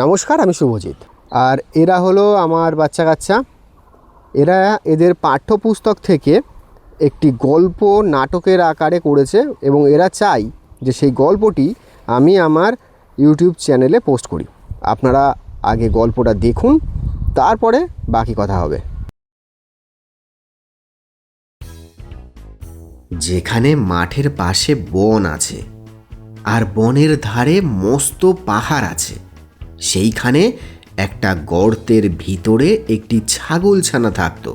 নমস্কার, আমি শুভজিৎ। আর এরা হলো আমার বাচ্চা কাচ্চা। এরা এদের পাঠ্যপুস্তক থেকে একটি গল্প নাটকের আকারে করেছে এবং এরা চাই যে সেই গল্পটি আমি আমার ইউটিউব চ্যানেলে পোস্ট করি। আপনারা আগে গল্পটা দেখুন, তারপরে বাকি কথা হবে। যেখানে মাঠের পাশে বন আছে আর বনের ধারে মস্ত পাহাড় আছে, সেইখানে একটা গর্তের ভিতরে একটি ছাগলছানা থাকতো।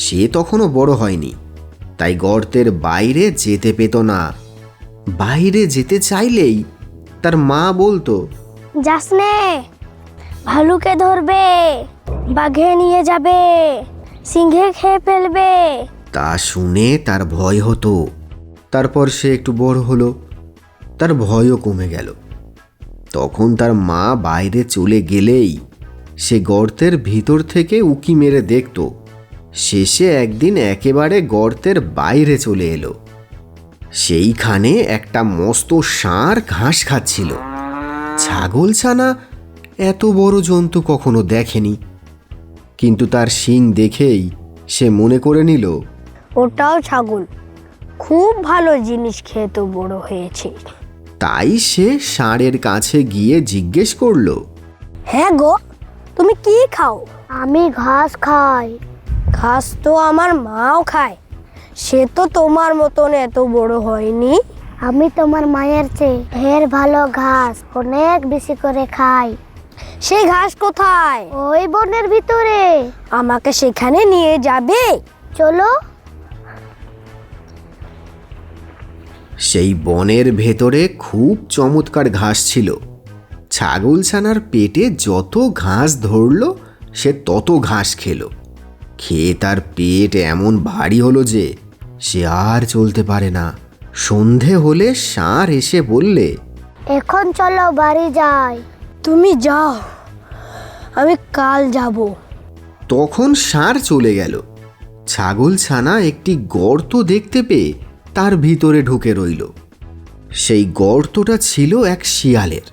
সে তখনও বড় হয়নি, তাই গর্তের বাইরে যেতে পেত না। বাইরে যেতে চাইলেই তার মা বলতো, যাস নে, ভালুকে ধরবে, বাঘে নিয়ে যাবে, সিংহে খেয়ে ফেলবে। তা শুনে তার ভয় হতো। তারপর সে একটু বড় হলো, তার ভয়ও কমে গেল। তখন তার মা বাইরে চলে গেলেই সে গর্তের ভিতর থেকে উঁকি মেরে দেখত। শেষে একদিন একেবারে গর্তের বাইরে চলে এলো। সেইখানে একটা মস্ত ষাঁড় ঘাস খাচ্ছিল। ছাগলছানা এত বড় জন্তু কখনো দেখেনি, কিন্তু তার শিং দেখেই সে মনে করে নিল, ওটাও ছাগল, খুব ভালো জিনিস খেয়ে তো বড় হয়েছে। তাই সে ষাঁড়ের কাছে গিয়ে জিজ্ঞেস করলো, হ্যাঁ গো, তুমি কি খাও? আমি ঘাস খাই। ঘাস তো আমার মাও খায়, সে তো তোমার মতন এত বড় হয়নি। আমি তোমার মায়ের চেয়ে ঢের ভালো ঘাস অনেক বেশি করে খাই। সেই ঘাস কোথায়? ওই বনের ভিতরে। আমাকে সেখানে নিয়ে যাবে? চলো। সেই বনের ভেতরে খুব চমৎকার ঘাস ছিল। ছাগলছানার পেটে যত ঘাস ধরল সে তত ঘাস খেলো। খেয়ে তার পেট এমন ভারী হলো যে সে আর চলতে পারে না। সন্ধে হলে ষাঁড় এসে বললে, এখন চলো বাড়ি যাই। তুমি যাও, আমি কাল যাব। তখন ষাঁড় চলে গেল। ছাগলছানা একটি গর্ত দেখতে পেয়ে তার ভিতরে ঢুকে রইল। সেই গর্তটা ছিল এক শিয়ালের।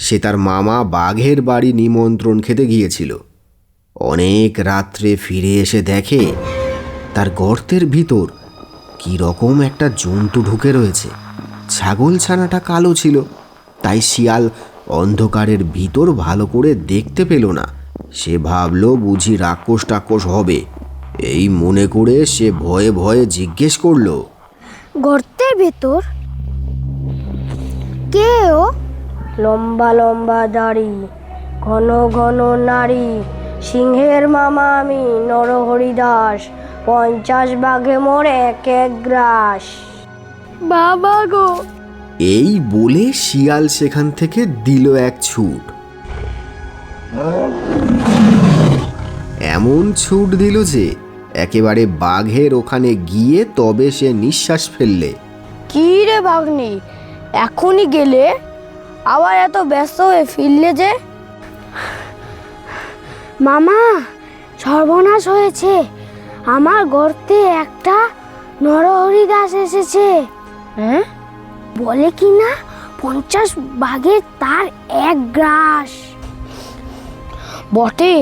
সে তার মামা বাঘের বাড়ি নিমন্ত্রণ খেতে গিয়েছিল। অনেক রাত্রে ফিরে এসে দেখে তার গর্তের ভিতর কি রকম একটা জন্তু ঢুকে রয়েছে। ছাগলছানাটা কালো ছিল, তাই শিয়াল অন্ধকারের ভিতর ভালো করে দেখতে পেল না। সে ভাবল বুঝি রাক্ষস টাক্ষস হবে। এই মনে করে সে ভয়ে ভয়ে জিজ্ঞেস করলো, গর্তের ভেতর কে ও? লম্বা লম্বা দাড়ি, ঘন ঘন নাড়ি, সিংহের মামা আমি নরহরি দাস, 50 বাঘে মোর এক এক গ্রাস। বাবা গো! এই বলে শিয়াল সেখান থেকে দিল এক ছুট। এমন ছুট দিল যে একেবারে বাঘের ওখানে গিয়ে তবে সে নিঃশ্বাস ফেললে। কি রে ভাগ্নি, এখনই গেলে, আবার এত ব্যস্ত হয়ে ফিরলে যে? মামা, সর্বনাশ হয়েছে। আমার গর্তে একটা নরহরি দাস এসেছে। হ্যাঁ? বলে কি না 50 বাঘে তার এক গ্রাস। বটে,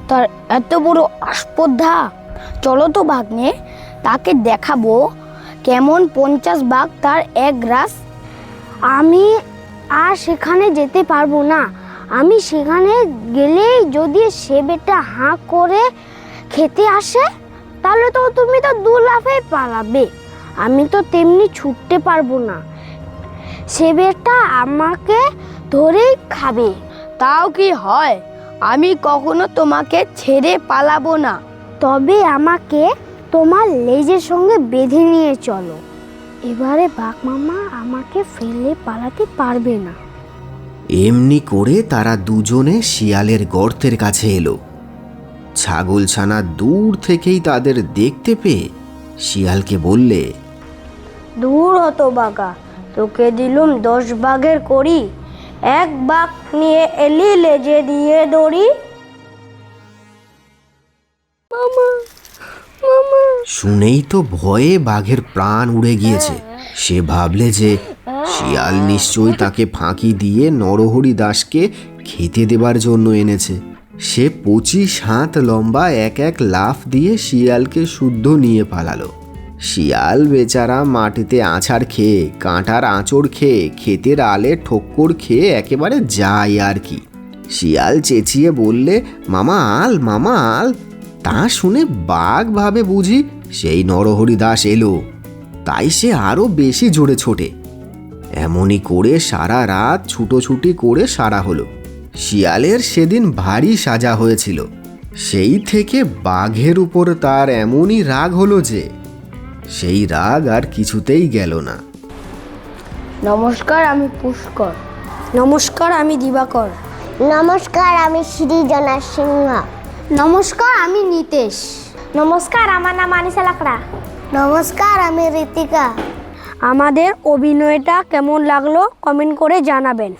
তার এত বড় আস্পর্ধা। চলো তো ভাগ্নে, তাকে দেখাবো কেমন 50 বাঘ তার এক গ্রাস। আমি আর সেখানে যেতে পারবো না। আমি সেখানে গেলেই যদি সে বেটা হাঁ করে খেতে আসে, তাহলে তো তুমি তো 2 লাফে পালাবে। আমি তো তেমনি ছুটতে পারবো না। সে বেটা আমাকে ধরেই খাবে। তাও কি হয়? আমি কখনো তোমাকে ছেড়ে পালাবো না। তবে আমাকে তোমার লেজের সঙ্গে বেঁধে নিয়ে চলো। এবারে বাঘ মামা আমাকে ফেলে পালাতে পারবে না। এমনি করে তারা দুজনে শিয়ালের গর্তের কাছে এলো। ছাগলছানা দূর থেকেই তাদের দেখতে পেয়ে শিয়ালকে বললে, দূর হতো বাঘা, তোকে দিলুম 10 বাঘের করি, এক বাঘ নিয়ে এলি লেজে দিয়ে দড়ি। মামা, মামা। শুনেই তো ভয়ে বাঘের প্রাণ উড়ে গিয়েছে। সে ভাবলে যে শিয়াল নিশ্চয়ই তাকে ফাঁকি দিয়ে নরহরি দাসকে খেতে দেবার জন্য এনেছে। সে 25 হাত লম্বা এক এক লাফ দিয়ে শিয়ালকে শুদ্ধ নিয়ে পালালো। শিয়াল বেচারা মাটিতে আছাড় খেয়ে, কাঁটার আঁচড় খেয়ে, ক্ষেতের আলে ঠোক্কর খেয়ে একেবারে যায় আর কি। শিয়াল চেঁচিয়ে বললে, মামা আল, মামা আল। তা শুনে বাঘ ভাবে বুঝি সেই নরহরি দাস এলো, তাই সে আরো বেশি জোরে ছোটে। এমনই করে সারা রাত ছুটোছুটি করে সারা হলো। শিয়ালের সেদিন ভারী সাজা হয়েছিল। সেই থেকে বাঘের উপর তার এমনই রাগ হলো যে সেই রাগ আর কিছুতেই গেল না। নমস্কার, আমি পুষ্কর। নমস্কার, আমি দিবাকর। নমস্কার, আমি সৃজনা সিংহ। নমস্কার, আমি নিতেশ। নমস্কার, আমার নাম আনিসা লাকড়া। নমস্কার, আমি ঋতিকা। আমাদের অভিনয়টা কেমন লাগলো কমেন্ট করে জানাবেন।